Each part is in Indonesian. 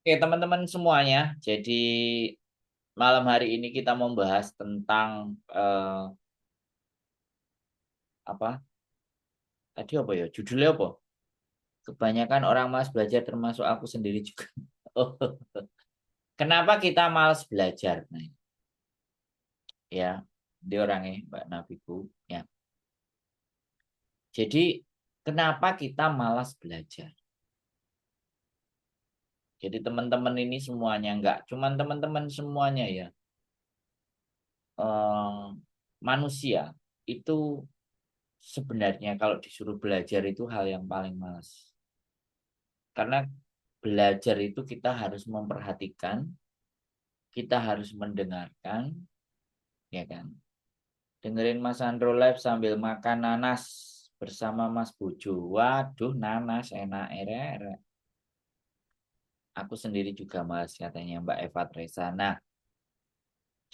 Oke, teman-teman semuanya. Jadi malam hari ini kita membahas tentang apa? Tadi apa ya? Judulnya apa? Kebanyakan orang malas belajar termasuk aku sendiri juga. Oh, kenapa kita malas belajar? Nah, ya, dia orangnya Mbak Nafiku. Ya. Jadi kenapa kita malas belajar? Jadi teman-teman ini semuanya enggak, cuman teman-teman semuanya ya. eh, Manusia itu sebenarnya kalau disuruh belajar itu hal yang paling malas. Karena belajar itu kita harus memperhatikan, kita harus mendengarkan, ya kan? Dengerin Mas Andro live sambil makan nanas bersama Mas Bojo. Waduh, nanas enak ere. Aku sendiri juga malas katanya Mbak Eva Tresa. Nah,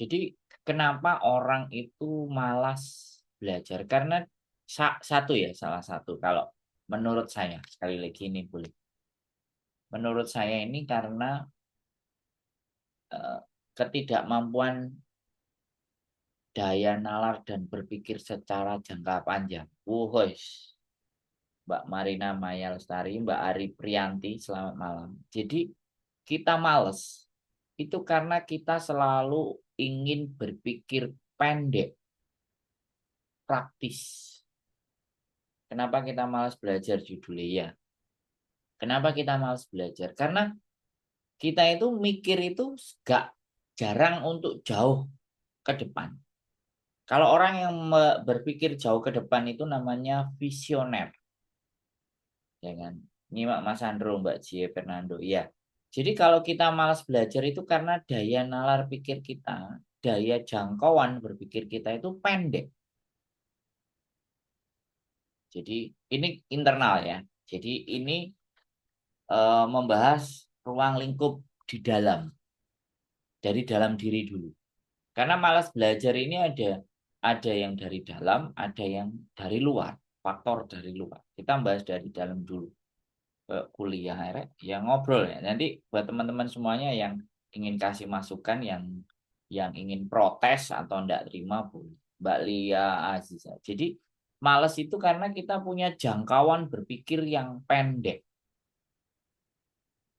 jadi kenapa orang itu malas belajar? Karena satu ya, salah satu kalau menurut saya, sekali lagi ini boleh. Menurut saya ini karena ketidakmampuan daya nalar dan berpikir secara jangka panjang. Wuhus, Mbak Marina Maya Lestari, Mbak Ari Prianti, selamat malam. Jadi kita males itu karena kita selalu ingin berpikir pendek, praktis. Kenapa kita malas belajar judulnya ya? Kenapa kita malas belajar? Karena kita itu mikir itu gak jarang untuk jauh ke depan. Kalau orang yang berpikir jauh ke depan itu namanya visioner. Ya kan? Nyimak Mas Andro, Mbak Cie Fernando. Ya. Jadi kalau kita malas belajar itu karena daya nalar pikir kita, daya jangkauan berpikir kita itu pendek. Jadi ini internal ya. Jadi ini membahas ruang lingkup di dalam, dari dalam diri dulu. Karena malas belajar ini ada yang dari dalam, ada yang dari luar, faktor dari luar. Kita bahas dari dalam dulu. Kuliah yang ngobrol ya. Nanti buat teman-teman semuanya yang ingin kasih masukan, yang ingin protes atau enggak terima boleh. Mbak Lia Aziza. Jadi males itu karena kita punya jangkauan berpikir yang pendek.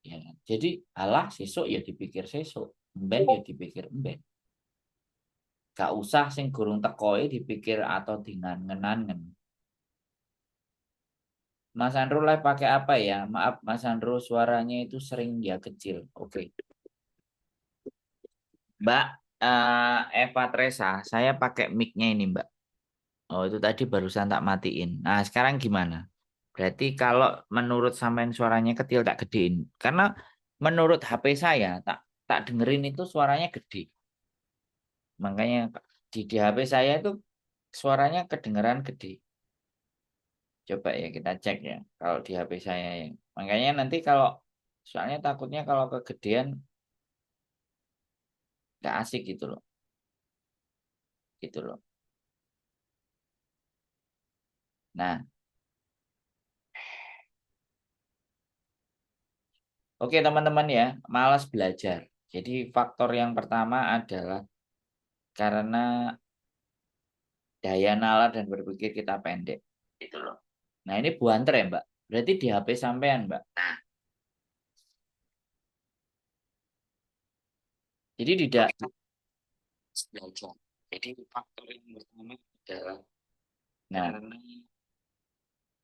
Ya. Jadi alah sesuk ya dipikir sesuk, emben ya dipikir emben. Gak usah sing gurung tekoe dipikir atau dengan ngenan. Mas Andro live pakai apa ya? Maaf Mas Andro suaranya itu sering dia kecil. Oke. Mbak Eva Tresa, saya pakai mic-nya ini, Mbak. Oh, itu tadi barusan tak matiin. Nah, sekarang gimana? Berarti kalau menurut sampean suaranya kecil tak gedein. Karena menurut HP saya tak tak dengerin itu suaranya gede. Makanya di HP saya itu suaranya kedengeran gede. Coba ya kita cek ya kalau di HP saya ya. Makanya nanti kalau soalnya takutnya kalau kegedean nggak asik gitu loh. Gitu loh. Nah, oke teman-teman ya, malas belajar. Jadi faktor yang pertama adalah karena daya nalar dan berpikir kita pendek. Gitu loh. Nah ini buanter ya Mbak. Berarti di HP sampean Mbak. Jadi tidak belajar. Jadi faktor yang pertama adalah nah,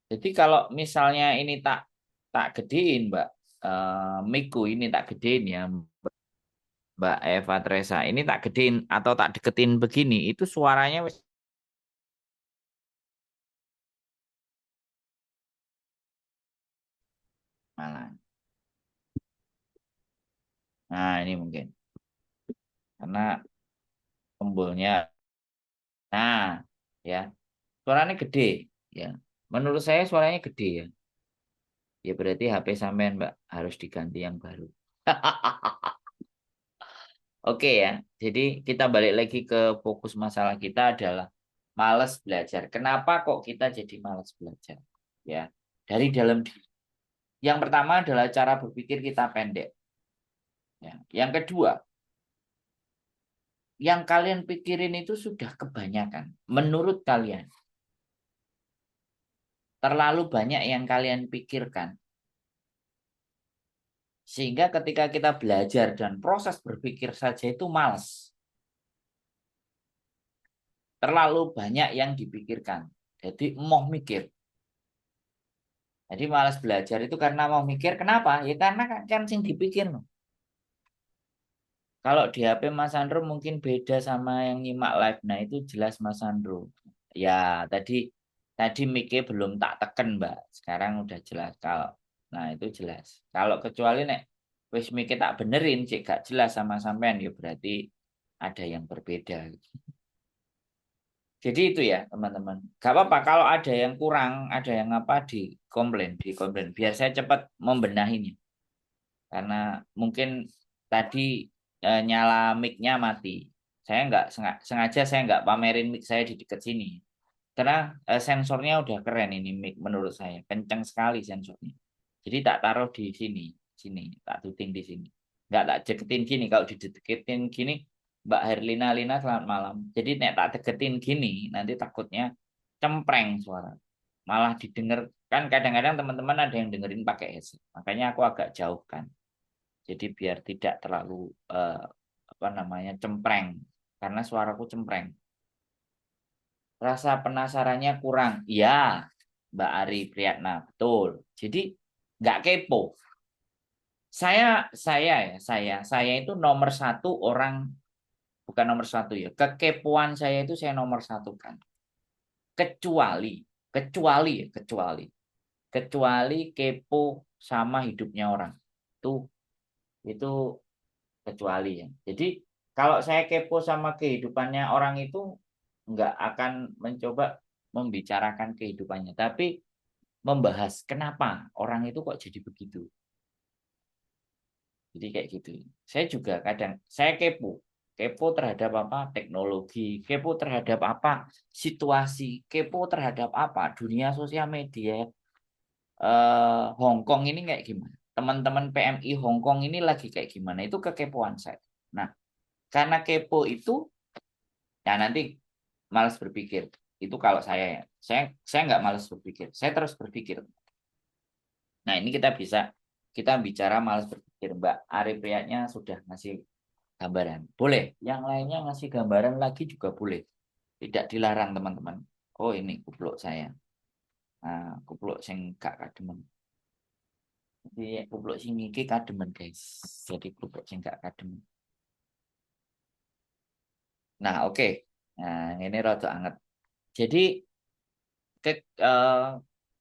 jadi kalau misalnya ini tak tak gedein Mbak, miku ini tak gedein ya Mbak Eva Tresa. Ini tak gedein atau tak deketin begini, itu suaranya malah. Nah ini mungkin karena tombolnya. Nah ya suaranya gede ya. Menurut saya suaranya gede ya. Ya berarti HP sampean Mbak harus diganti yang baru. Oke ya. Jadi kita balik lagi ke fokus masalah kita adalah malas belajar. Kenapa kok kita jadi malas belajar? Ya, dari dalam diri. Yang pertama adalah cara berpikir kita pendek. Ya. Yang kedua, yang kalian pikirin itu sudah kebanyakan. Menurut kalian, terlalu banyak yang kalian pikirkan. Sehingga ketika kita belajar dan proses berpikir saja itu malas. Terlalu banyak yang dipikirkan. Jadi mau mikir. Jadi malas belajar itu karena mau mikir. Kenapa? Ya karena kan sing dipikir. No. Kalau di HP Mas Sandro mungkin beda sama yang nyimak live. Nah itu jelas Mas Sandro. Ya tadi tadi mic belum tak teken Mbak. Sekarang udah jelas. Kalau nah itu jelas. Kalau kecuali nek wis mic tak benerin cek gak jelas sama sampean ya berarti ada yang berbeda. Jadi itu ya teman-teman. Gak apa-apa kalau ada yang kurang, ada yang apa di komplain. Biar saya cepat membenahinya. Karena mungkin tadi nyala mic-nya mati. Saya nggak sengaja saya nggak pamerin mic saya di dekat sini. Karena sensornya udah keren ini mic menurut saya. Kenceng sekali sensornya. Jadi tak taruh di sini, sini, tak tuting di sini. Nggak tak deketin gini. Kalau dideketin gini, Mbak Herlina Lina selamat malam. Jadi nek tak deketin gini, nanti takutnya cempreng suara. Malah didengar kan kadang-kadang teman-teman ada yang dengerin pakai headset. Makanya aku agak jauhkan. Jadi biar tidak terlalu apa namanya cempreng karena suaraku cempreng. Rasa penasarannya kurang. Iya, Mbak Ari Priyatna, betul. Jadi nggak kepo. Saya itu nomor satu orang, bukan nomor satu ya. Kekepoan saya itu saya nomor satu kan. Kecuali, kecuali kepo sama hidupnya orang. Itu kecuali ya. Jadi kalau saya kepo sama kehidupannya orang itu nggak akan mencoba membicarakan kehidupannya, tapi membahas kenapa orang itu kok jadi begitu. Jadi kayak gitu. Saya juga kadang saya kepo terhadap apa teknologi, kepo terhadap apa situasi, kepo terhadap apa dunia sosial media Hong Kong ini kayak gimana. Teman-teman PMI Hong Kong ini lagi kayak gimana. Itu kekepoan saya. Nah, karena kepo itu ya nanti malas berpikir. Itu kalau saya ya. Saya nggak malas berpikir. Saya terus berpikir. Nah, ini kita bicara malas berpikir. Mbak Ari Priyatnya sudah ngasih gambaran. Boleh. Yang lainnya ngasih gambaran lagi juga boleh. Tidak dilarang, teman-teman. Oh, ini kupluk saya. Nah, kupluk sing gak kademen. Jadi kupluk sing iki kademen, guys. Jadi kupluk sing gak kademen. Nah, oke. Nah, ini rada anget. Jadi ke, eh,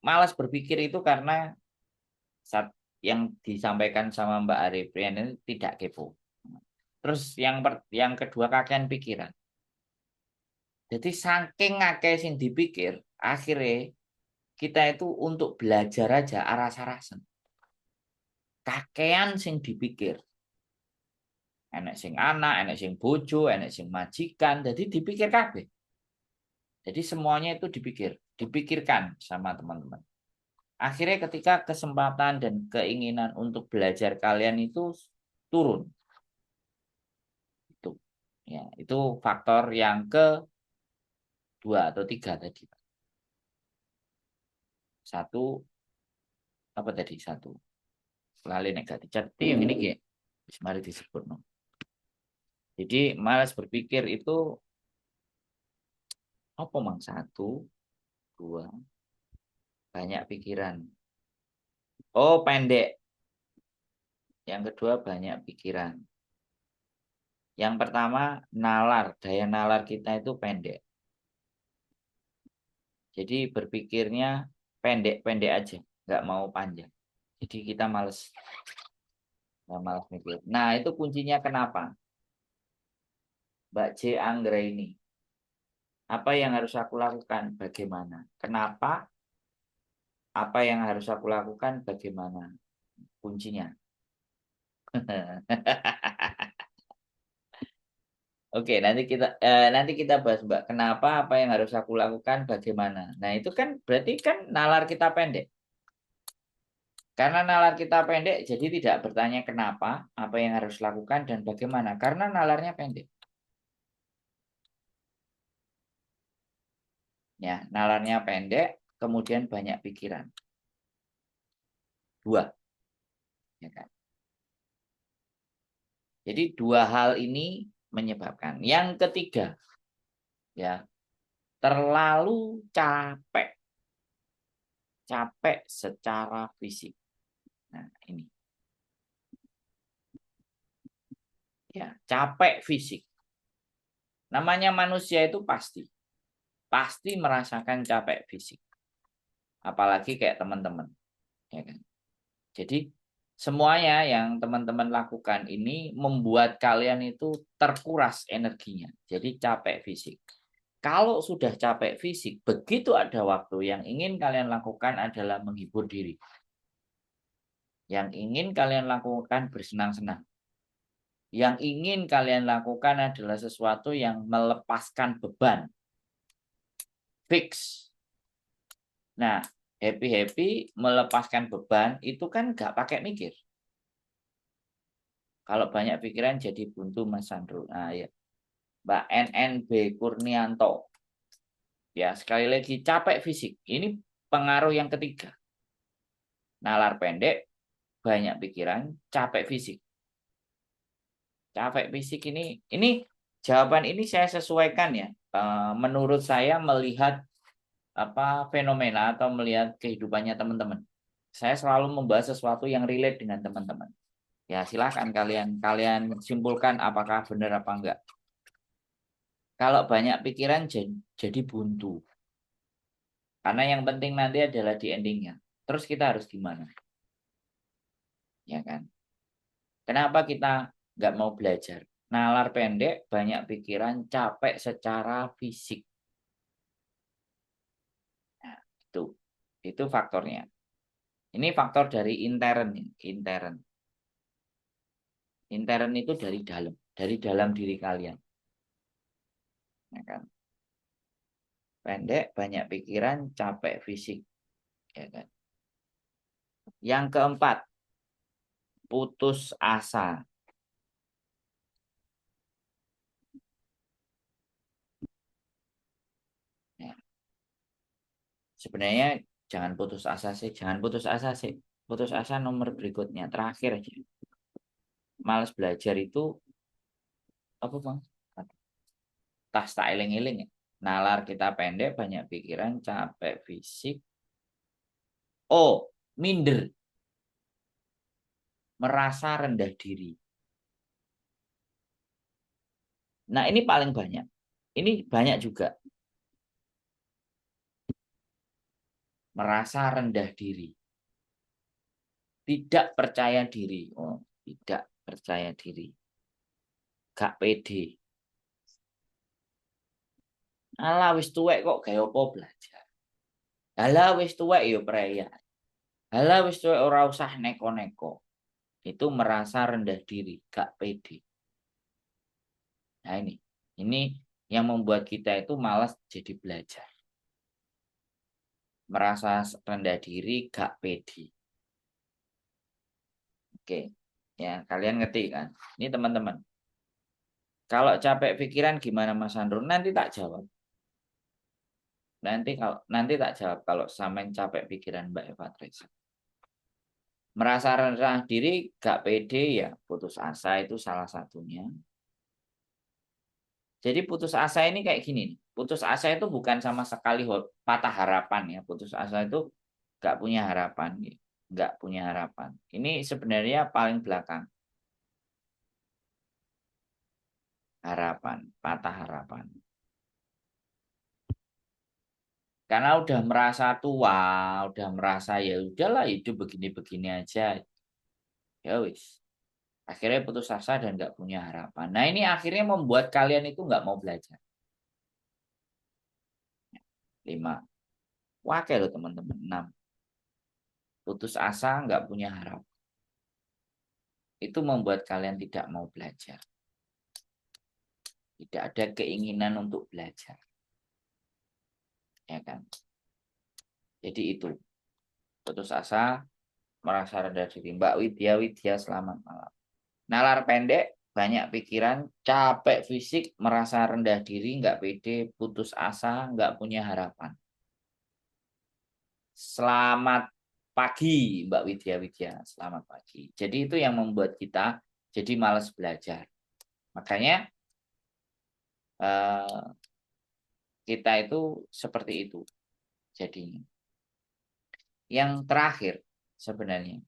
malas berpikir itu karena saat yang disampaikan sama Mbak Arifian itu tidak kepo. Terus yang kedua kakean pikiran. Jadi saking ngakeh sing dipikir, akhirnya kita itu untuk belajar aja aras-arasan. Kakean sing dipikir. Enek sing anak, enek sing bojo, enek sing majikan, jadi dipikir kabeh. Jadi semuanya itu dipikirkan sama teman-teman. Akhirnya ketika kesempatan dan keinginan untuk belajar kalian itu turun. Itu ya, itu faktor yang kedua atau tiga tadi. Satu apa tadi? Satu. Lali negatif. Jadi yang ini kayak mari disebut no. Jadi malas berpikir itu apa mang satu, dua, banyak pikiran. Oh, pendek. Yang kedua banyak pikiran. Yang pertama nalar, daya nalar kita itu pendek. Jadi berpikirnya pendek-pendek aja, nggak mau panjang. Jadi kita malas mikir. Nah itu kuncinya kenapa? Mbak J Anggra ini. Apa yang harus aku lakukan? Bagaimana? Kenapa? Apa yang harus aku lakukan? Bagaimana? Kuncinya. Oke, nanti kita bahas Mbak. Kenapa? Apa yang harus aku lakukan? Bagaimana? Nah itu kan berarti kan nalar kita pendek. Karena nalar kita pendek, jadi tidak bertanya kenapa, apa yang harus lakukan, dan bagaimana. Karena nalarnya pendek. Ya, nalarnya pendek, kemudian banyak pikiran. Dua. Ya kan? Jadi dua hal ini menyebabkan. Yang ketiga, ya, terlalu capek. Capek secara fisik. Nah, ini. Ya, capek fisik. Namanya manusia itu pasti merasakan capek fisik. Apalagi kayak teman-teman, ya kan? Jadi semuanya yang teman-teman lakukan ini membuat kalian itu terkuras energinya. Jadi capek fisik. Kalau sudah capek fisik, begitu ada waktu yang ingin kalian lakukan adalah menghibur diri. Yang ingin kalian lakukan bersenang-senang. Yang ingin kalian lakukan adalah sesuatu yang melepaskan beban. Fix. Nah, happy-happy melepaskan beban itu kan nggak pakai mikir. Kalau banyak pikiran jadi buntu, Mas Sandro. Nah, ya. Mbak NNB Kurnianto. Ya, sekali lagi capek fisik. Ini pengaruh yang ketiga. Nalar pendek, banyak pikiran, capek fisik. Capek fisik ini jawaban ini saya sesuaikan ya. Menurut saya melihat apa fenomena atau melihat kehidupannya teman-teman. Saya selalu membahas sesuatu yang relate dengan teman-teman. Ya, silahkan kalian simpulkan apakah benar apa enggak. Kalau banyak pikiran jadi buntu. Karena yang penting nanti adalah di endingnya. Terus kita harus gimana? Ya kan? Kenapa kita nggak mau belajar? Nalar pendek, banyak pikiran, capek secara fisik. Nah, itu faktornya. Ini faktor dari intern, intern. Intern itu dari dalam diri kalian. Ya kan? Pendek, banyak pikiran, capek fisik. Ya kan? Yang keempat, putus asa. Ya. Sebenarnya jangan putus asa sih, jangan putus asa sih. Putus asa nomor berikutnya, terakhir aja. Malas belajar itu apa bang? Tas tak eling-eling ya. Nalar kita pendek, banyak pikiran, capek fisik. Oh, minder, merasa rendah diri. Nah, ini paling banyak. Ini banyak juga. Merasa rendah diri. Tidak percaya diri. Oh, tidak percaya diri. Gak pede. Alah wis tuwek kok gaya apa belajar. Alah wis tuwek yo preya. Alah wis tuwek ora usah neko-neko. Itu merasa rendah diri, gak pede. Nah ini yang membuat kita itu malas jadi belajar. Merasa rendah diri, gak pede. Oke, ya kalian ngerti kan? Ini teman-teman. Kalau capek pikiran gimana Mas Andro? Nanti tak jawab. Nanti tak jawab kalau sampean capek pikiran Mbak Eva Teresa. Merasa rendah diri, gak pede ya putus asa itu salah satunya. Jadi putus asa ini kayak gini. Putus asa itu bukan sama sekali patah harapan ya. Putus asa itu gak punya harapan. Gak punya harapan. Ini sebenarnya paling belakang. Harapan, patah harapan. Karena udah merasa tua, udah merasa ya udahlah hidup begini-begini aja. Ya wis. Akhirnya putus asa dan nggak punya harapan. Nah ini akhirnya membuat kalian itu nggak mau belajar. 5. Wakil loh teman-teman. 6. Putus asa nggak punya harapan. Itu membuat kalian tidak mau belajar. Tidak ada keinginan untuk belajar. Ya kan? Jadi itu. Putus asa, merasa rendah diri. Mbak Widya Widya, selamat malam. Nalar pendek, banyak pikiran, capek fisik, merasa rendah diri, nggak pede, putus asa, nggak punya harapan. Selamat pagi, Mbak Widya Widya. Selamat pagi. Jadi itu yang membuat kita jadi malas belajar. Makanya eh, kita itu seperti itu. Jadi yang terakhir sebenarnya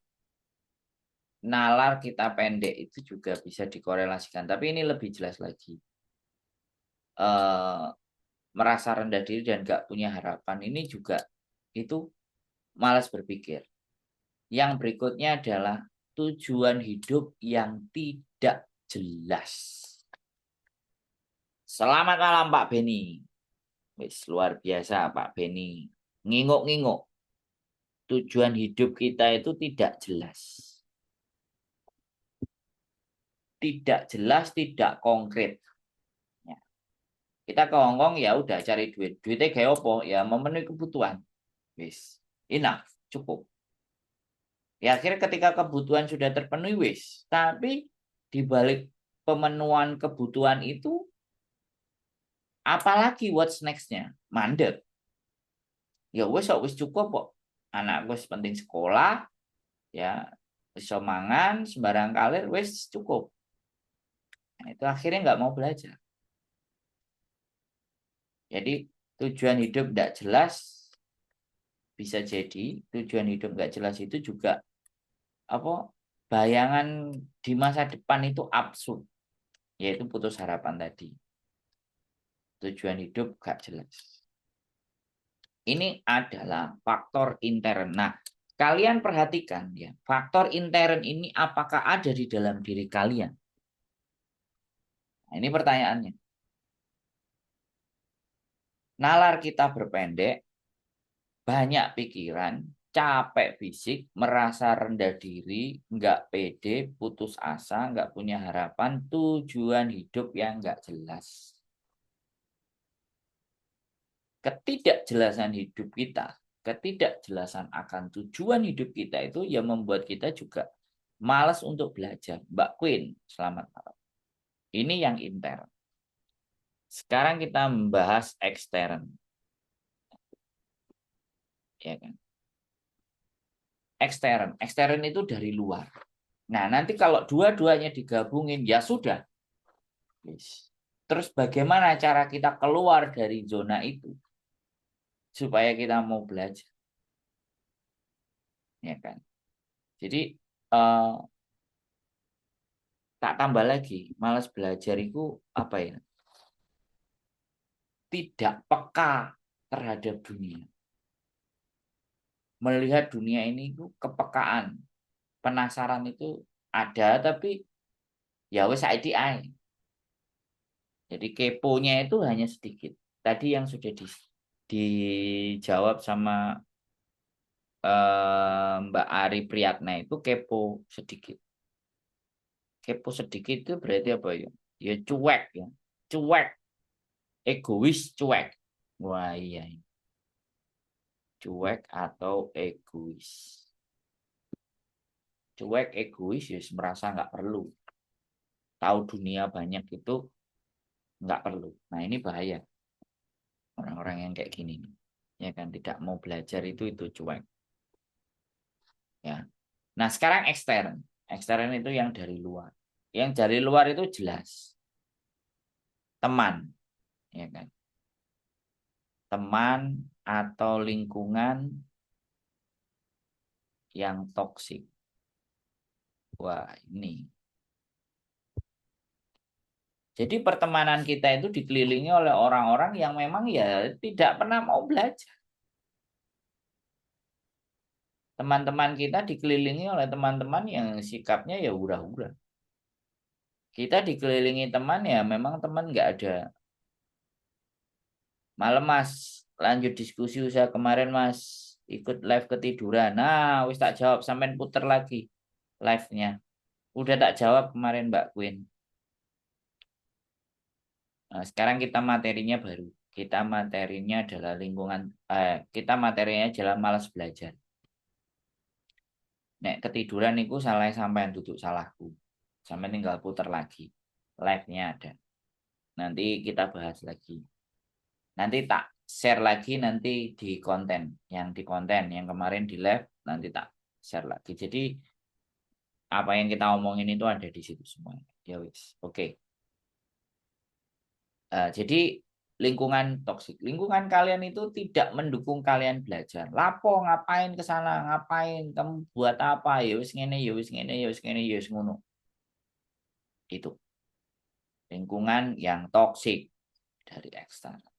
nalar kita pendek itu juga bisa dikorelasikan. Tapi ini lebih jelas lagi. Eh, merasa rendah diri dan nggak punya harapan ini juga itu malas berpikir. Yang berikutnya adalah tujuan hidup yang tidak jelas. Selamat malam Pak Beni. Wis luar biasa Pak Beni. Nginguk-nginguk. Tujuan hidup kita itu tidak jelas. Tidak jelas, tidak konkret. Ya. Kita ke Hongkong ya udah cari duit. Duitnya kayak apa? Ya memenuhi kebutuhan. Wis. Enough, cukup. Ya akhirnya ketika kebutuhan sudah terpenuhi wis. Tapi di balik pemenuhan kebutuhan itu apalagi what's next-nya? Mandek. Ya wis cukup kok. Anak wis penting sekolah, ya bisa mangan sembarang kalir wis cukup. Nah, itu akhirnya nggak mau belajar. Jadi tujuan hidup tidak jelas, bisa jadi tujuan hidup nggak jelas itu juga apa bayangan di masa depan itu absurd, yaitu putus harapan tadi. Tujuan hidup nggak jelas. Ini adalah faktor intern. Nah, kalian perhatikan ya, faktor intern ini apakah ada di dalam diri kalian? Nah, ini pertanyaannya. Nalar kita berpendek, banyak pikiran, capek fisik, merasa rendah diri, nggak pede, putus asa, nggak punya harapan, tujuan hidup yang nggak jelas. Ketidakjelasan hidup kita, ketidakjelasan akan tujuan hidup kita itu yang membuat kita juga malas untuk belajar. Mbak Queen, selamat malam. Ini yang intern. Sekarang kita membahas ekstern. Ya kan? Ekstern itu dari luar. Nah, nanti kalau dua-duanya digabungin, ya sudah. Terus bagaimana cara kita keluar dari zona itu? Supaya kita mau belajar. Ya kan? Jadi, tak tambah lagi, malas belajar itu apa ya? Tidak peka terhadap dunia. Melihat dunia ini itu kepekaan. Penasaran itu ada, tapi ya wes IDI. Jadi keponya itu hanya sedikit. Tadi yang sudah dijawab sama Mbak Ari Priyatna itu kepo sedikit. Kepo sedikit itu berarti apa ya? Ya cuek ya. Cuek, egois cuek. Wah iya. Cuek atau egois. Cuek, egois ya merasa nggak perlu. Tahu dunia banyak itu nggak perlu. Nah ini bahaya. Orang-orang yang kayak gini. Ya kan tidak mau belajar itu cuek. Ya. Nah, sekarang ekstern. Ekstern itu yang dari luar. Yang dari luar itu jelas. Teman, ya kan? Teman atau lingkungan yang toksik. Wah, ini. Jadi pertemanan kita itu dikelilingi oleh orang-orang yang memang ya tidak pernah mau belajar. Teman-teman kita dikelilingi oleh teman-teman yang sikapnya ya hura-hura. Kita dikelilingi teman ya memang teman nggak ada. Malam Mas, lanjut diskusi usaha kemarin Mas, ikut live ketiduran. Nah, wis tak jawab sampean puter lagi live-nya. Udah tak jawab kemarin Mbak Queen. Nah, sekarang kita materinya baru. Kita materinya adalah lingkungan kita materinya adalah malas belajar. Nek ketiduran niku salah sampean duduk salahku. Sampai tinggal putar lagi. Live-nya ada. Nanti kita bahas lagi. Nanti tak share lagi nanti di konten. Yang di konten, yang kemarin di live, nanti tak share lagi. Jadi apa yang kita omongin itu ada di situ semua. Ya wis. Oke. Jadi lingkungan toksik. Lingkungan kalian itu tidak mendukung kalian belajar. Lapo ngapain ke sana, ngapain, kamu buat apa? Ya wis ngene, ya wis ngene, ya wis ngene, ya wis ngono. Itu lingkungan yang toksik dari eksternal.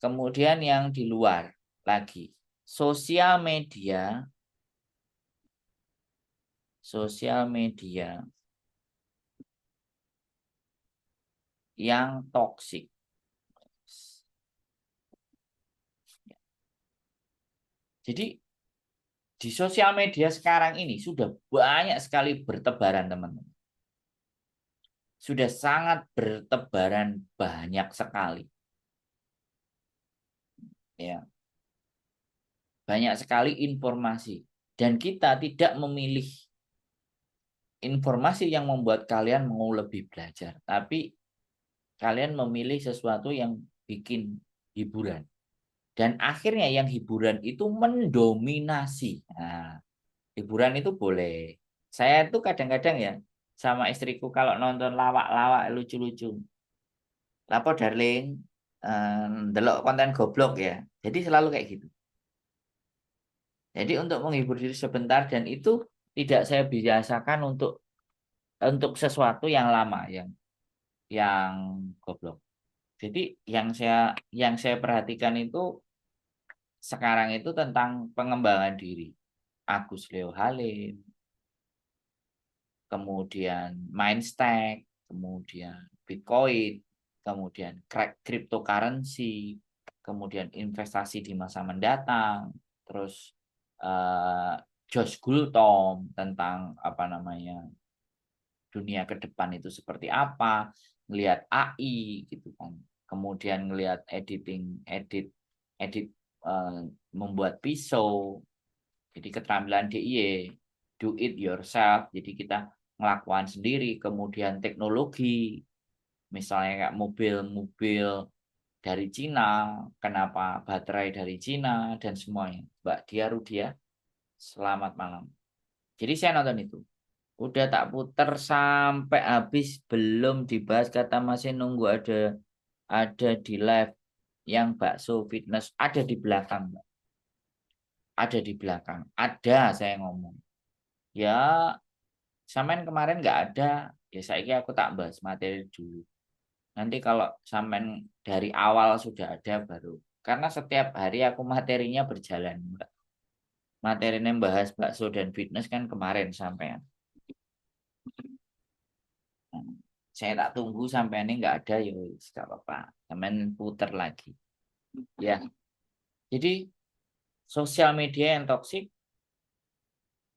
Kemudian yang di luar lagi, sosial media yang toksik. Jadi di sosial media sekarang ini sudah banyak sekali bertebaran, teman-teman. Sudah sangat bertebaran banyak sekali. Ya, banyak sekali informasi dan kita tidak memilih informasi yang membuat kalian mau lebih belajar, tapi kalian memilih sesuatu yang bikin hiburan. Dan akhirnya yang hiburan itu mendominasi. Nah, hiburan itu boleh. Saya tuh kadang-kadang ya sama istriku kalau nonton lawak-lawak lucu-lucu. Lapo darling, delok konten goblok ya. Jadi selalu kayak gitu. Jadi untuk menghibur diri sebentar dan itu tidak saya biasakan untuk sesuatu yang lama, yang goblok. Jadi yang saya perhatikan itu sekarang itu tentang pengembangan diri. Agus Leo Halim, kemudian Mindstack, kemudian Bitcoin, kemudian cryptocurrency, kemudian investasi di masa mendatang, terus Josh Gultom tentang apa namanya dunia ke depan itu seperti apa, ngelihat AI gitu kan, kemudian ngelihat edit membuat pisau, jadi keterampilan DIY, do it yourself, jadi kita ngelakuan sendiri, kemudian teknologi, misalnya kayak mobil-mobil dari Cina, kenapa baterai dari Cina dan semuanya. Mbak Dia Rudia, selamat malam. Jadi saya nonton itu. Udah tak puter sampai habis belum dibahas, kata masih nunggu ada di live yang bakso fitness ada di belakang, Mbak. Ada di belakang. Ada saya ngomong. Ya, sampean kemarin nggak ada, ya saya aku tak bahas materi dulu. Nanti kalau sampean dari awal sudah ada baru. Karena setiap hari aku materinya berjalan, Mbak. Materinya bahas bakso dan fitness kan kemarin sampean. Nah, saya tak tunggu sampai ini nggak ada, ya nggak apa-apa. Sampean puter lagi. Ya, jadi sosial media yang toksik,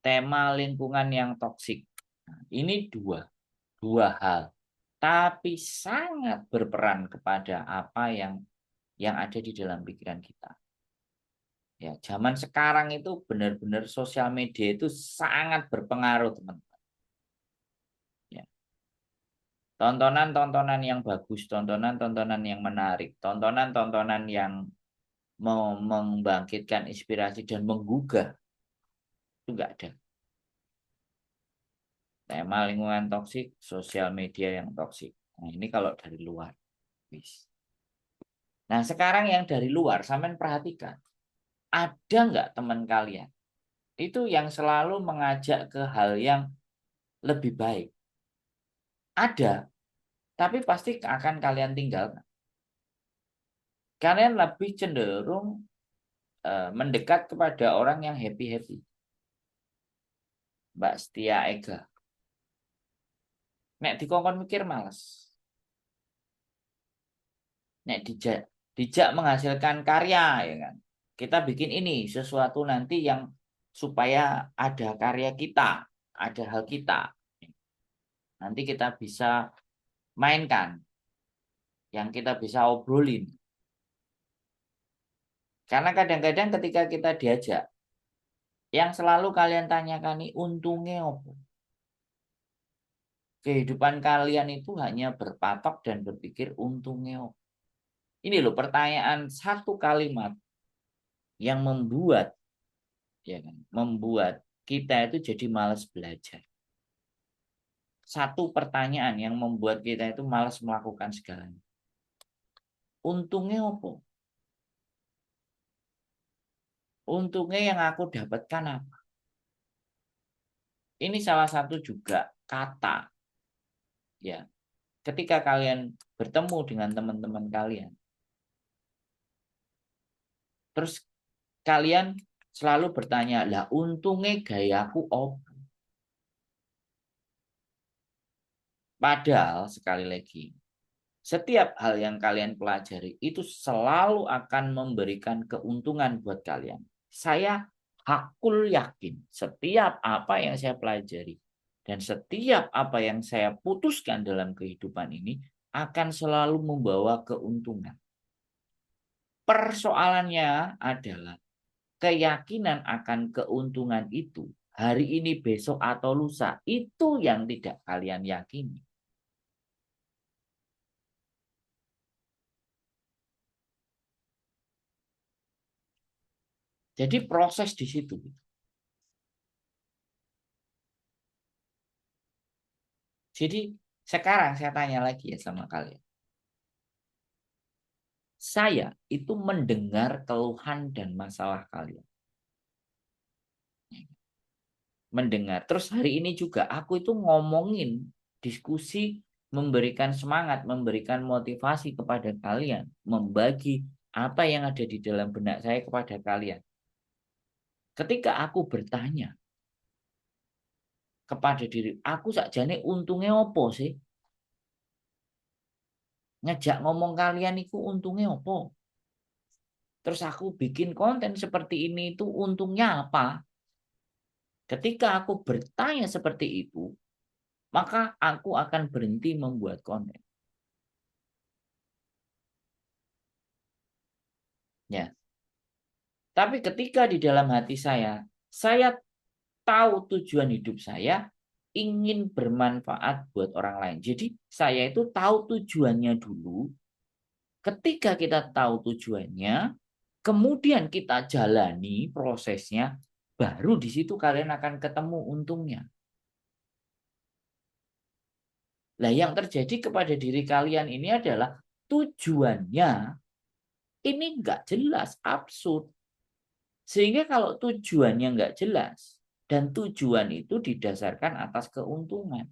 tema lingkungan yang toksik. Nah, ini dua hal, tapi sangat berperan kepada apa yang ada di dalam pikiran kita. Ya, zaman sekarang itu benar-benar sosial media itu sangat berpengaruh, teman-teman. Ya, tontonan-tontonan yang bagus, tontonan-tontonan yang menarik, tontonan-tontonan yang membangkitkan inspirasi dan menggugah itu nggak ada. Tema lingkungan toksik, sosial media yang toksik. Nah, ini kalau dari luar. Nah, sekarang yang dari luar, sampean perhatikan. Ada nggak teman kalian itu yang selalu mengajak ke hal yang lebih baik? Ada, tapi pasti akan kalian tinggalkan. Kalian lebih cenderung mendekat kepada orang yang happy-happy. Mbak Setia Ega. Nek dikongkon mikir males. Nek dijak menghasilkan karya, ya kan. Kita bikin ini sesuatu nanti yang supaya ada karya kita, ada hal kita. Nanti kita bisa mainkan, yang kita bisa obrolin. Karena kadang-kadang ketika kita diajak, Yang selalu kalian tanyakan nih, untungnya apa? Kehidupan kalian itu hanya berpatok dan berpikir untungnya apa? Ini loh pertanyaan satu kalimat yang membuat, ya kan, membuat kita itu jadi malas belajar. Satu pertanyaan yang membuat kita itu malas melakukan segalanya. Untungnya apa? Untungnya yang aku dapatkan apa? Ini salah satu juga kata, ya. Ketika kalian bertemu dengan teman-teman kalian, terus kalian selalu bertanya, lah untungnya gayaku apa? Padahal sekali lagi, setiap hal yang kalian pelajari itu selalu akan memberikan keuntungan buat kalian. Saya hakul yakin setiap apa yang saya pelajari dan setiap apa yang saya putuskan dalam kehidupan ini akan selalu membawa keuntungan. Persoalannya adalah keyakinan akan keuntungan itu hari ini, besok, atau lusa. Itu yang tidak kalian yakini. Jadi proses di situ. Jadi sekarang saya tanya lagi ya sama kalian. Saya itu mendengar keluhan dan masalah kalian. Mendengar. Terus hari ini juga aku itu ngomongin, diskusi, memberikan semangat, memberikan motivasi kepada kalian. Membagi apa yang ada di dalam benak saya kepada kalian. Ketika aku bertanya kepada diri aku, sakjane untungnya apa sih? Ngejak ngomong kalian itu untungnya apa? Terus aku bikin konten seperti ini itu untungnya apa? Ketika aku bertanya seperti itu, maka aku akan berhenti membuat konten. Ya. Tapi ketika di dalam hati saya tahu tujuan hidup saya ingin bermanfaat buat orang lain. Jadi saya itu tahu tujuannya dulu. Ketika kita tahu tujuannya, kemudian kita jalani prosesnya, baru di situ kalian akan ketemu untungnya. Nah, yang terjadi kepada diri kalian ini adalah tujuannya ini nggak jelas, absurd. Sehingga kalau tujuannya nggak jelas, dan tujuan itu didasarkan atas keuntungan.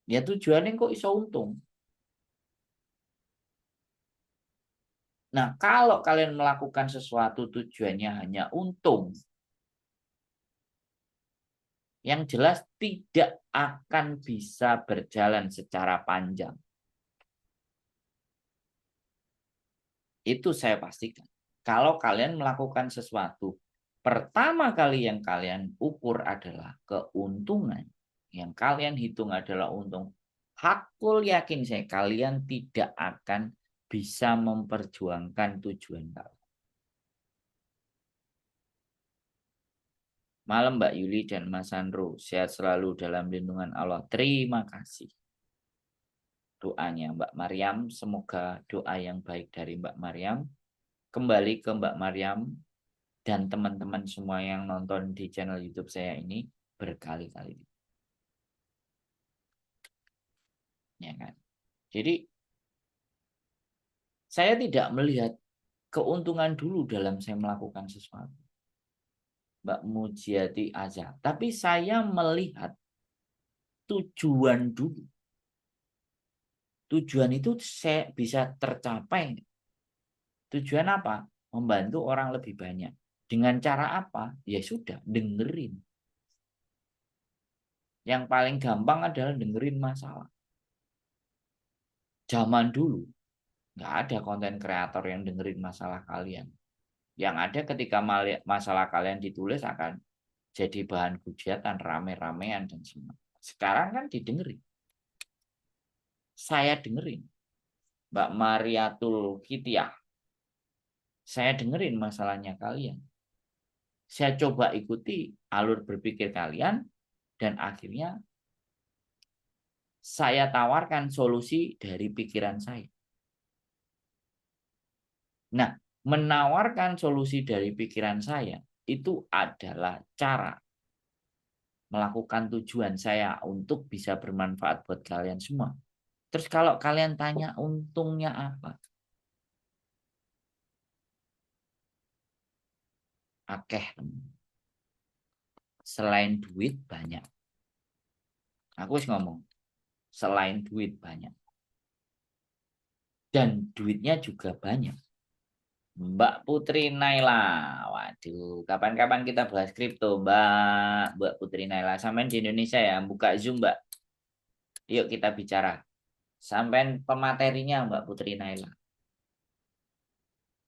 Ya tujuannya kok iso untung. Nah, kalau kalian melakukan sesuatu tujuannya hanya untung, yang jelas tidak akan bisa berjalan secara panjang. Itu saya pastikan. Kalau kalian melakukan sesuatu, pertama kali yang kalian ukur adalah keuntungan. Yang kalian hitung adalah untung. Hakul yakin saya kalian tidak akan bisa memperjuangkan tujuan kalian. Malam Mbak Yuli dan Mas Sandro. Sehat selalu dalam lindungan Allah. Terima kasih. Doanya Mbak Maryam. Semoga doa yang baik dari Mbak Maryam kembali ke Mbak Maryam dan teman-teman semua yang nonton di channel YouTube saya ini berkali-kali. Ya kan? Jadi saya tidak melihat keuntungan dulu dalam saya melakukan sesuatu. Mbak Mujiati aja. Tapi saya melihat tujuan dulu. Tujuan itu saya bisa tercapai. Tujuan apa? Membantu orang lebih banyak. Dengan cara apa? Ya sudah, dengerin. Yang paling gampang adalah dengerin masalah. Zaman dulu, nggak ada konten kreator yang dengerin masalah kalian. Yang ada ketika masalah kalian ditulis akan jadi bahan hujatan, rame-ramean, dan semua. Sekarang kan didengerin. Saya dengerin. Mbak Mariatul Kitiah. Saya dengerin masalahnya kalian. Saya coba ikuti alur berpikir kalian dan akhirnya saya tawarkan solusi dari pikiran saya. Nah, menawarkan solusi dari pikiran saya itu adalah cara melakukan tujuan saya untuk bisa bermanfaat buat kalian semua. Terus kalau kalian tanya untungnya apa? Akeh. Selain duit banyak. Aku harus ngomong. Selain duit banyak. Dan duitnya juga banyak. Mbak Putri Naila. Waduh, kapan-kapan kita bahas kripto, Mbak Putri Naila. Sampai di Indonesia ya, buka Zoom, Mbak. Yuk kita bicara. Sampai pematerinya Mbak Putri Naila.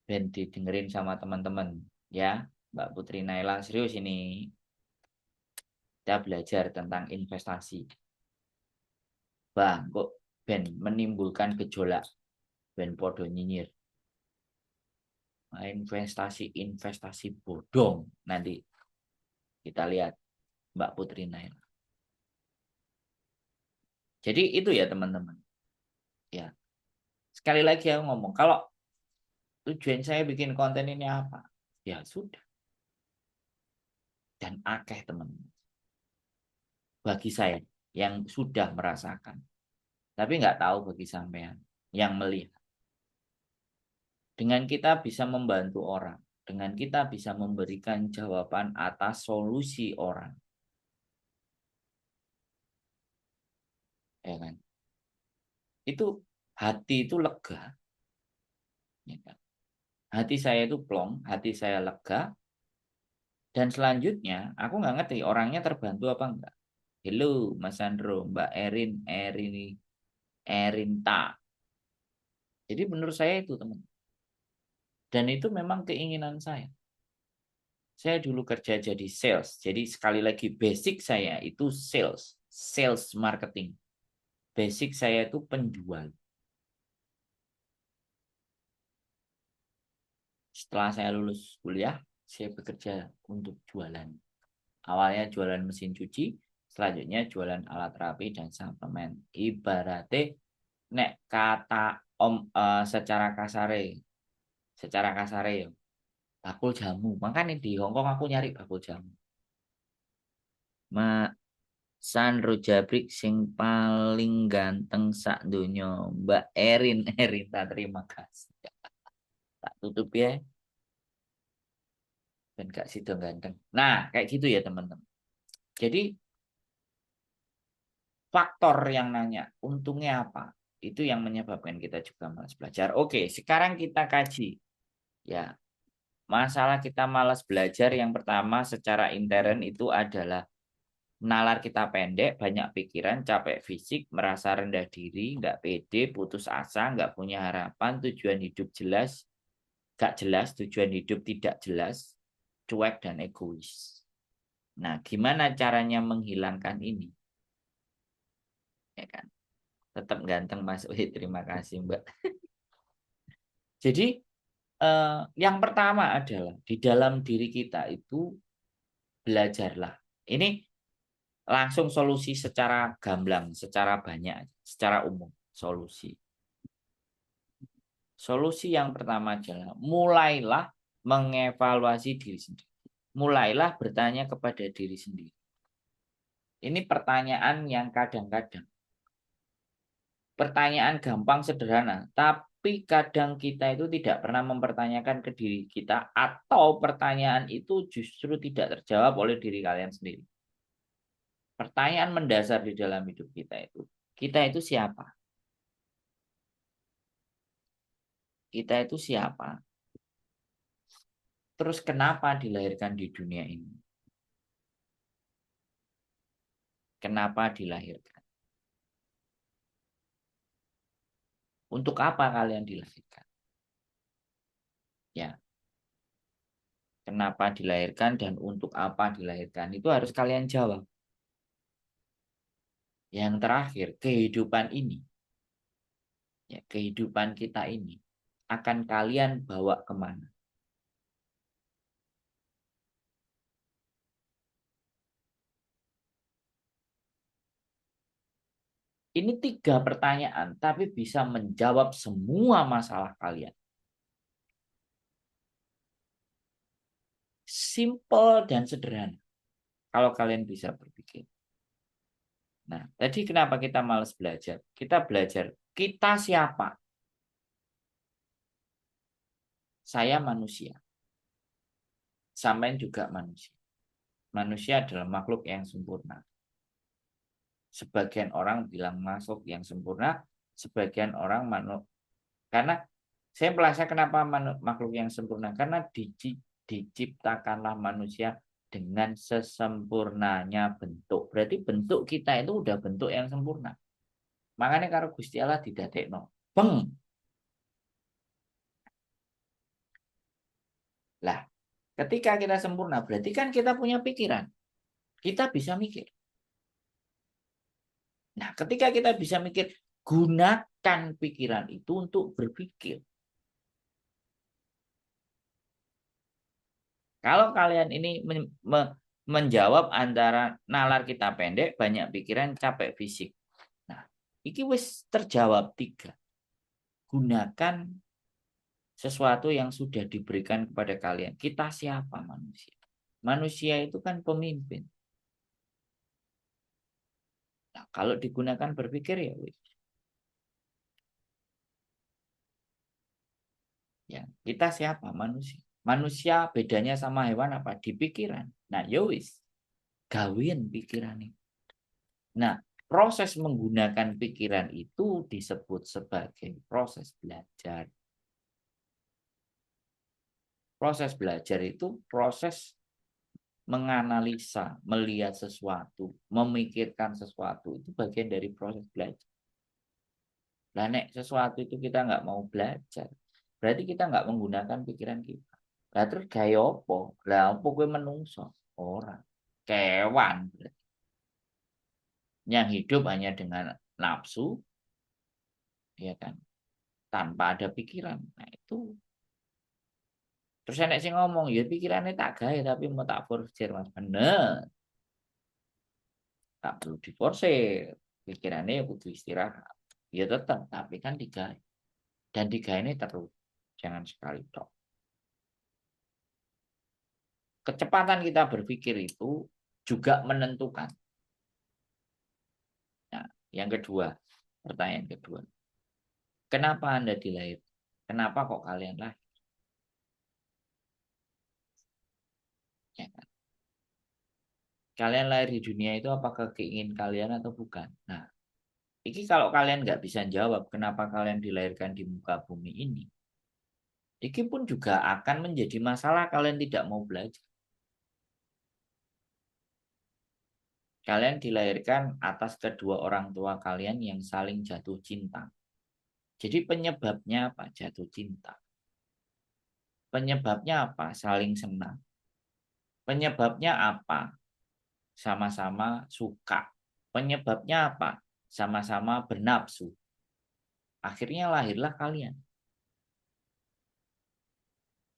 Dan didengerin sama teman-teman. Ya, Mbak Putri Naila. Serius ini. Kita belajar tentang investasi. Bang, kok ben menimbulkan gejolak. Ben podo nyinyir. Investasi bodong. Nanti kita lihat Mbak Putri Naila. Jadi itu ya teman-teman. Ya. Sekali lagi aku ngomong, kalau tujuan saya bikin konten ini apa? Ya sudah. Dan akeh teman-teman. Bagi saya yang sudah merasakan. Tapi nggak tahu bagi sampean yang melihat. Dengan kita bisa membantu orang. Dengan kita bisa memberikan jawaban atas solusi orang. Ya kan? Itu hati itu lega. Ya kan? Hati saya itu plong, hati saya lega. Dan selanjutnya, aku nggak ngerti orangnya terbantu apa enggak. Halo, Mas Sandro, Mbak Erinta. Jadi menurut saya itu teman. Dan itu memang keinginan saya. Saya dulu kerja jadi sales. Jadi sekali lagi basic saya itu sales. Sales marketing. Basic saya itu penjual. Setelah saya lulus kuliah, saya bekerja untuk jualan. Awalnya jualan mesin cuci, selanjutnya jualan alat terapi dan suplemen. Ibaratnya nek kata secara kasare ya, bakul jamu. Makanya di Hongkong aku nyari bakul jamu. Sandro Jabrik sing paling ganteng sak donya, Mbak Erinta, terima kasih. Tak tutup ya, dan Kak Sido ganteng. Nah, kayak gitu ya teman-teman. Jadi faktor yang nanya untungnya apa, itu yang menyebabkan kita juga malas belajar. Oke, sekarang kita kaji ya. Masalah kita malas belajar yang pertama secara intern itu adalah nalar kita pendek, banyak pikiran, capek fisik, merasa rendah diri, nggak pede, putus asa, nggak punya harapan, tujuan hidup jelas, nggak jelas, tujuan hidup tidak jelas, cuek dan egois. Nah, gimana caranya menghilangkan ini? Ya kan? Tetap ganteng Mas Uhi, terima kasih Mbak. Jadi yang pertama adalah di dalam diri kita itu belajarlah. Ini langsung solusi secara gamblang, secara banyak, secara umum solusi. Solusi yang pertama adalah mulailah mengevaluasi diri sendiri. Mulailah bertanya kepada diri sendiri. Ini pertanyaan yang kadang-kadang. Pertanyaan gampang sederhana, tapi kadang kita itu tidak pernah mempertanyakan ke diri kita atau pertanyaan itu justru tidak terjawab oleh diri kalian sendiri. Pertanyaan mendasar di dalam hidup kita itu siapa? Kita itu siapa? Terus kenapa dilahirkan di dunia ini? Kenapa dilahirkan? Untuk apa kalian dilahirkan? Ya, kenapa dilahirkan dan untuk apa dilahirkan? Itu harus kalian jawab. Yang terakhir, kehidupan ini, ya, kehidupan kita ini akan kalian bawa kemana? Ini 3 pertanyaan, tapi bisa menjawab semua masalah kalian. Simple dan sederhana. Kalau kalian bisa berpikir. Nah, tadi kenapa kita malas belajar? Kita belajar, kita siapa? Saya manusia. Sampai juga manusia. Manusia adalah makhluk yang sempurna. Sebagian orang bilang makhluk yang sempurna, sebagian orang karena saya merasa kenapa makhluk yang sempurna, karena diciptakanlah manusia dengan sesempurnanya bentuk. Berarti bentuk kita itu udah bentuk yang sempurna. Makanya karo Gusti Allah didadekno. Beng. Lah, ketika kita sempurna berarti kan kita punya pikiran. Kita bisa mikir. Nah, ketika kita bisa mikir, gunakan pikiran itu untuk berpikir. Kalau kalian ini menjawab antara nalar kita pendek, banyak pikiran, capek fisik. Nah, ini wis terjawab 3. Gunakan sesuatu yang sudah diberikan kepada kalian. Kita siapa manusia? Manusia itu kan pemimpin. Nah, kalau digunakan berpikir ya wis. Ya, kita siapa manusia? Manusia bedanya sama hewan apa? Di pikiran. Nah, ya wis. Gawin pikiran ini. Nah, proses menggunakan pikiran itu disebut sebagai proses belajar. Proses belajar itu proses menganalisa, melihat sesuatu, memikirkan sesuatu. Itu bagian dari proses belajar. Nah, nek sesuatu itu kita nggak mau belajar, berarti kita nggak menggunakan pikiran kita. Lah terus gaya apa? Lah apa kowe menungso? Orang. Kewan. Yang hidup hanya dengan nafsu, ya kan? Tanpa ada pikiran. Nah, itu. Terus enek sing ngomong, ya pikirannya tak gawe tapi mau tak forsir, Mas. Bener. Tak perlu diforsir. Pikirannya ya butuh istirahat. Ya tetap, tapi kan digawe. Dan digawe ini terus. Jangan sekali tok. Kecepatan kita berpikir itu juga menentukan. Nah, yang kedua, pertanyaan kedua. Kenapa Anda dilahir? Kenapa kok kalian lahir? Ya kan? Kalian lahir di dunia itu apakah keinginan kalian atau bukan? Nah, ini kalau kalian nggak bisa jawab kenapa kalian dilahirkan di muka bumi ini, ini pun juga akan menjadi masalah kalian tidak mau belajar. Kalian dilahirkan atas kedua orang tua kalian yang saling jatuh cinta. Jadi penyebabnya apa? Jatuh cinta. Penyebabnya apa? Saling senang. Penyebabnya apa? Sama-sama suka. Penyebabnya apa? Sama-sama bernafsu. Akhirnya lahirlah kalian.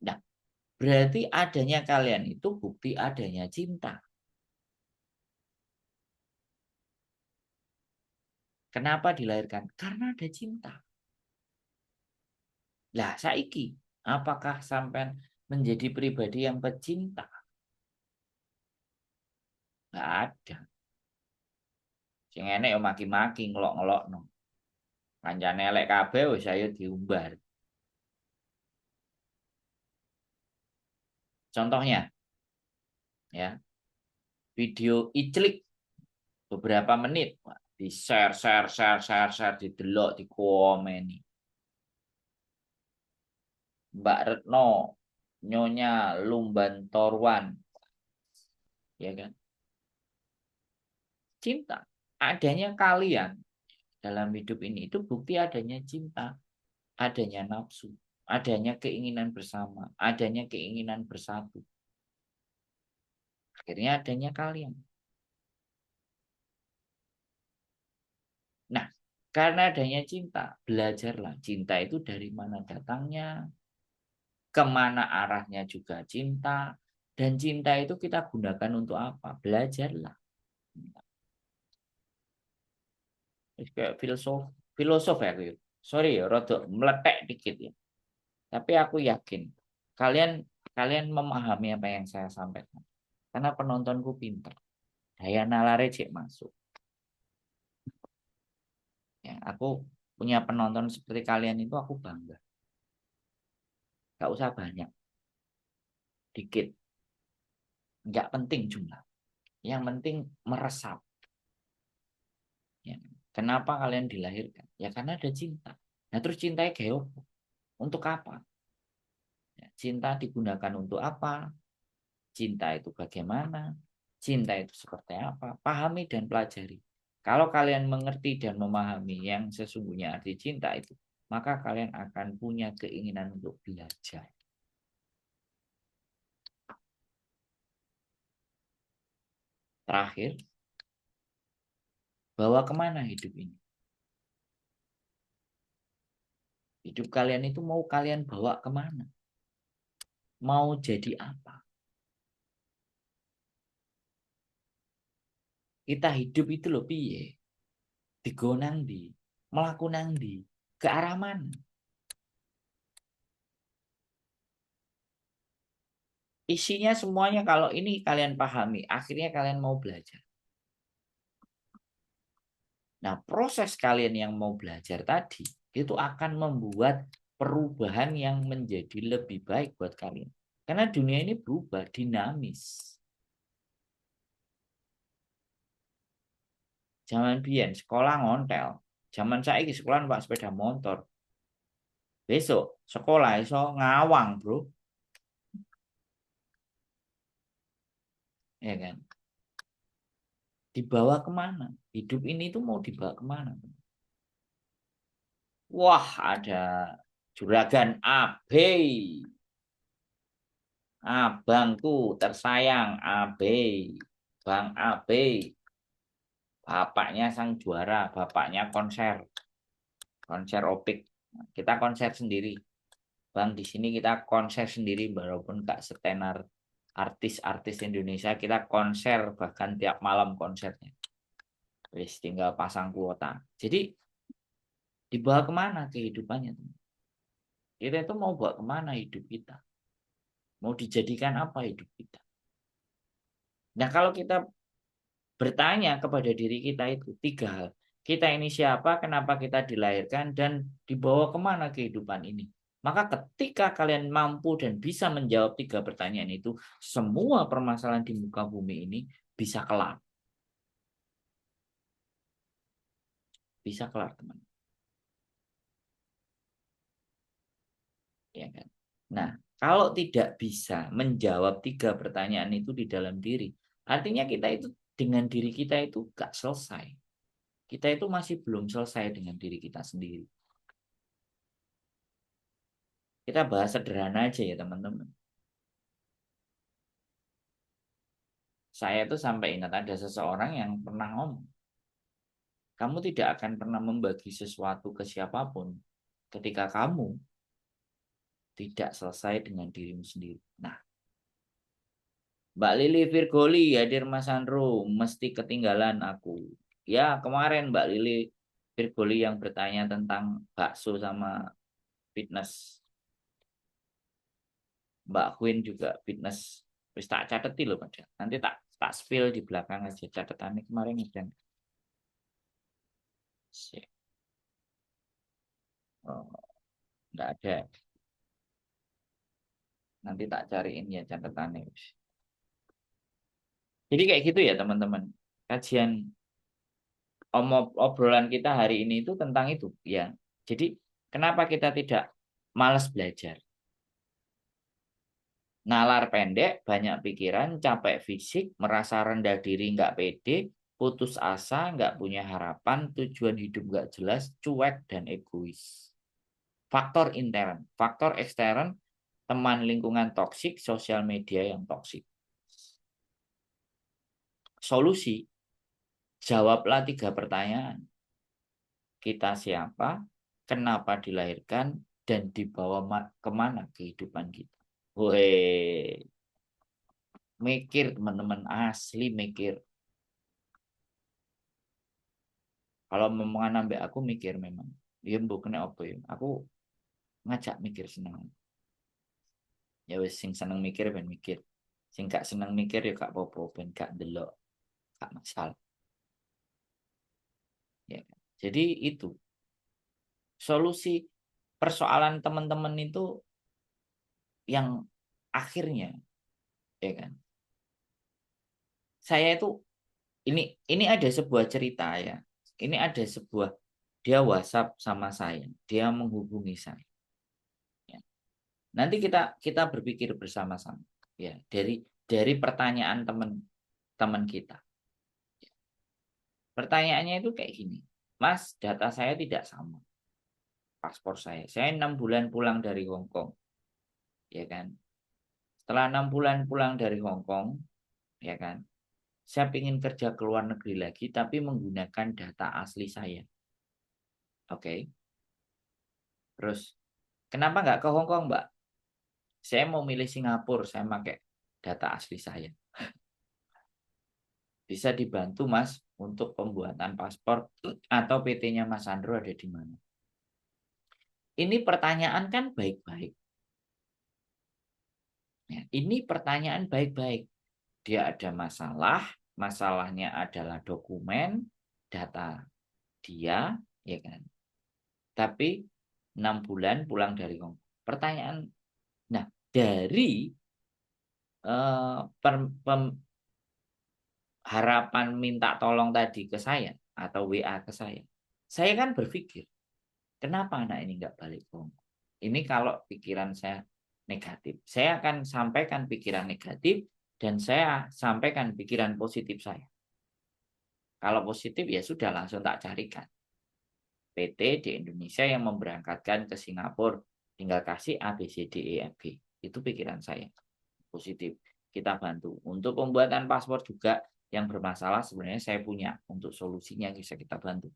Nah, berarti adanya kalian itu bukti adanya cinta. Kenapa dilahirkan? Karena ada cinta. Lah, saiki, apakah sampai menjadi pribadi yang pecinta? Nggak ada. Sing enek yo maki-maki, ngelok-ngelokno. Kancane elek kabeh wis ayo diumbar. Contohnya, ya, video iclik beberapa menit, di share, didelok, dikomeni. Mbak Retno, Nyonya Lumban Torwan, ya kan? Cinta. Adanya kalian dalam hidup ini itu bukti adanya cinta, adanya nafsu, adanya keinginan bersama, adanya keinginan bersatu. Akhirnya adanya kalian. Nah, karena adanya cinta, belajarlah cinta itu dari mana datangnya, kemana arahnya juga cinta, dan cinta itu kita gunakan untuk apa? Belajarlah. Kayak filosof ya aku ya. Sorry ya, rada meletek dikit ya. Tapi aku yakin kalian kalian memahami apa yang saya sampaikan. Karena penontonku pinter. Daya nalarnya cek masuk. Ya, aku punya penonton seperti kalian itu aku bangga. Gak usah banyak, dikit. Nggak penting jumlah. Yang penting meresap. Ya. Kenapa kalian dilahirkan? Ya karena ada cinta. Nah terus cintanya kayak apa? Untuk apa? Ya, cinta digunakan untuk apa? Cinta itu bagaimana? Cinta itu seperti apa? Pahami dan pelajari. Kalau kalian mengerti dan memahami yang sesungguhnya arti cinta itu, maka kalian akan punya keinginan untuk belajar. Terakhir, bawa kemana hidup ini? Hidup kalian itu mau kalian bawa kemana? Mau jadi apa? Kita hidup itu loh piye? Digonang di, melakukan di, ke arah mana? Isinya semuanya kalau ini kalian pahami, akhirnya kalian mau belajar. Nah, proses kalian yang mau belajar tadi itu akan membuat perubahan yang menjadi lebih baik buat kalian. Karena dunia ini berubah, dinamis. Zaman biyen sekolah ngontel, zaman saiki sekolah numpak sepeda motor. Besok sekolah iso ngawang, Bro. Ya kan? Dibawa kemana? Hidup ini tuh mau dibawa kemana? Wah, ada juragan AB. Abangku tersayang AB. Bang AB. Bapaknya sang juara, bapaknya konser. Konser opik. Kita konser sendiri. Bang, di sini kita konser sendiri walaupun gak setenar artis-artis Indonesia, kita konser bahkan tiap malam konsernya. Wis tinggal pasang kuota. Jadi dibawa kemana kehidupannya? Kita itu mau bawa kemana hidup kita? Mau dijadikan apa hidup kita? Nah kalau kita bertanya kepada diri kita itu tiga hal. Kita ini siapa, kenapa kita dilahirkan, dan dibawa kemana kehidupan ini. Maka ketika kalian mampu dan bisa menjawab tiga pertanyaan itu, semua permasalahan di muka bumi ini bisa kelar. Bisa kelar, teman. Ya kan? Nah, kalau tidak bisa menjawab tiga pertanyaan itu di dalam diri, artinya kita itu dengan diri kita itu gak selesai. Kita itu masih belum selesai dengan diri kita sendiri. Kita bahas sederhana aja ya teman-teman. Saya tuh sampai ingat ada seseorang yang pernah ngomong, kamu tidak akan pernah membagi sesuatu ke siapapun ketika kamu tidak selesai dengan dirimu sendiri. Nah, Mbak Lili Virgoli hadir Mas Andro, mesti ketinggalan aku. Ya, kemarin Mbak Lili Virgoli yang bertanya tentang bakso sama fitness. Mbak Queen juga fitness. Wis tak cateti loh pada. Nanti tak tak spill di belakang aja catatannya kemarin dan oh, nggak ada. Nanti tak cariin ya catatannya. Jadi kayak gitu ya teman-teman. Kajian obrolan kita hari ini itu tentang itu ya. Jadi kenapa kita tidak malas belajar? Nalar pendek, banyak pikiran, capek fisik, merasa rendah diri, nggak pede, putus asa, nggak punya harapan, tujuan hidup nggak jelas, cuek dan egois. Faktor intern, faktor ekstern, teman lingkungan toksik, sosial media yang toksik. Solusi, jawablah tiga pertanyaan. Kita siapa, kenapa dilahirkan, dan dibawa kemana kehidupan kita. Woi, mikir teman-teman, asli mikir. Kalau ngomongan nambah aku mikir memang. Ya mbok kena apa ya? Aku ngajak mikir seneng. Ya wis sing seneng mikir ben mikir. Sing gak seneng mikir ya gak apa-apa ben gak ndelok, gak masalah. Ya. Jadi itu solusi persoalan teman-teman itu yang akhirnya ya kan. Saya itu ini ada sebuah cerita ya. Ini ada sebuah dia WhatsApp sama saya, dia menghubungi saya. Ya. Nanti kita berpikir bersama-sama ya dari pertanyaan teman-teman kita. Pertanyaannya itu kayak gini, Mas, data saya tidak sama paspor saya. Saya 6 bulan pulang dari Hong Kong, ya kan. Setelah 6 bulan pulang dari Hong Kong, ya kan. Saya ingin kerja ke luar negeri lagi, tapi menggunakan data asli saya. Oke. Terus, kenapa nggak ke Hong Kong, Mbak? Saya mau milih Singapura, saya pakai data asli saya. Bisa dibantu, Mas, untuk pembuatan paspor atau PT-nya Mas Andro ada di mana? Ini pertanyaan kan baik-baik. Ya, ini pertanyaan baik-baik. Dia ada masalah, masalahnya adalah dokumen, data dia, ya kan. Tapi 6 bulan pulang dari Hong Kong. Pertanyaan, nah dari eh, per, harapan minta tolong tadi ke saya atau WA ke saya kan berpikir, kenapa anak ini nggak balik ke Hong Kong? Ini kalau pikiran saya negatif, saya akan sampaikan pikiran negatif dan saya sampaikan pikiran positif saya. Kalau positif ya sudah langsung tak carikan PT di Indonesia yang memberangkatkan ke Singapura, tinggal kasih A, B, C, D, E, F, G. Itu pikiran saya. Positif. Kita bantu. Untuk pembuatan paspor juga yang bermasalah sebenarnya saya punya. Untuk solusinya bisa kita bantu.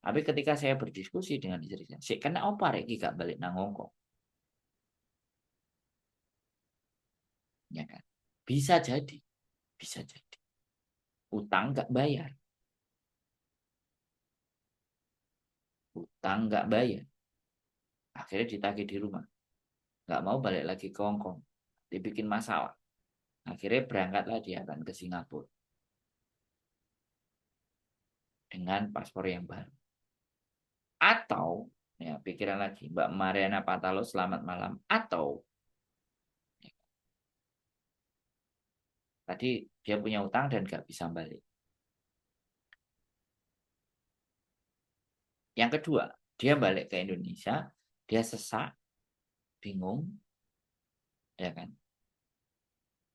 Tapi ketika saya berdiskusi dengan istri saya kena apa Reki gak balik nang Hongkong? Ya kan? Bisa jadi. Bisa jadi. Utang gak bayar. Utang gak bayar. Akhirnya ditagih di rumah. Gak mau balik lagi ke Hongkong. Dibikin masalah. Akhirnya berangkatlah dia akan ke Singapura dengan paspor yang baru. Atau, ya pikiran lagi, Mbak Mariana Patalo selamat malam. Atau, ya, tadi dia punya utang dan gak bisa balik. Yang kedua, dia balik ke Indonesia, dia sesak, bingung, ya kan.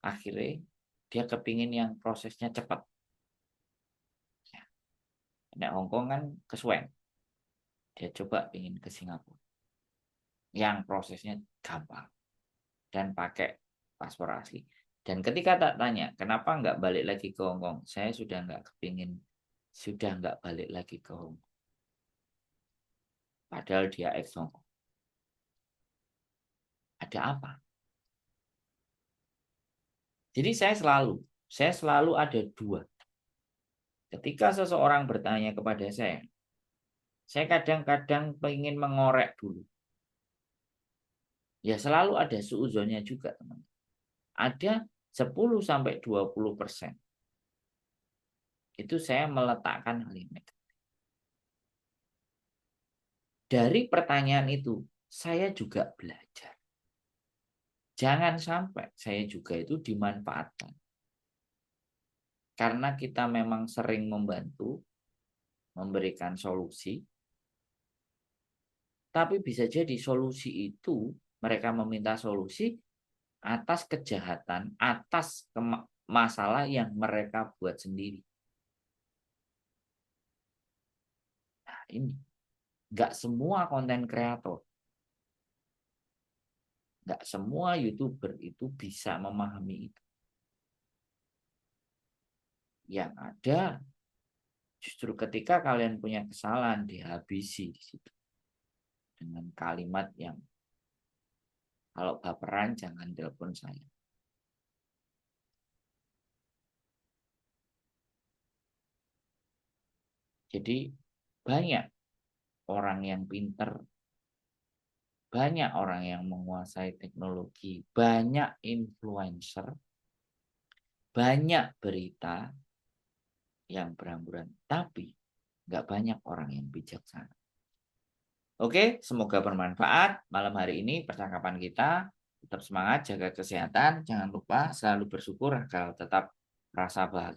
Akhirnya dia kepingin yang prosesnya cepat. Ya. Nah, Hongkong kan kesuwen. Dia coba pingin ke Singapura. Yang prosesnya gampang. Dan pakai paspor asli. Dan ketika tak tanya, kenapa nggak balik lagi ke Hongkong? Saya sudah nggak kepingin, sudah nggak balik lagi ke Hongkong. Padahal dia ex Hongkong. Ada apa? Jadi saya selalu ada dua. Ketika seseorang bertanya kepada saya kadang-kadang pengen mengorek dulu. Ya selalu ada suuzonnya juga, teman. Ada 10-20%. Itu saya meletakkan hal ini. Dari pertanyaan itu, saya juga belajar. Jangan sampai saya juga itu dimanfaatkan. Karena kita memang sering membantu, memberikan solusi, tapi bisa jadi solusi itu, mereka meminta solusi atas kejahatan, atas masalah yang mereka buat sendiri. Nah ini, nggak semua konten kreator, nggak semua YouTuber itu bisa memahami itu. Yang ada justru ketika kalian punya kesalahan dihabisi di situ dengan kalimat yang kalau baperan jangan telepon saya. Jadi banyak orang yang pinter, banyak orang yang menguasai teknologi, banyak influencer, banyak berita yang berhamburan, tapi nggak banyak orang yang bijaksana. Oke, semoga bermanfaat malam hari ini percakapan kita. Tetap semangat, jaga kesehatan, jangan lupa selalu bersyukur agar tetap rasa bahagia.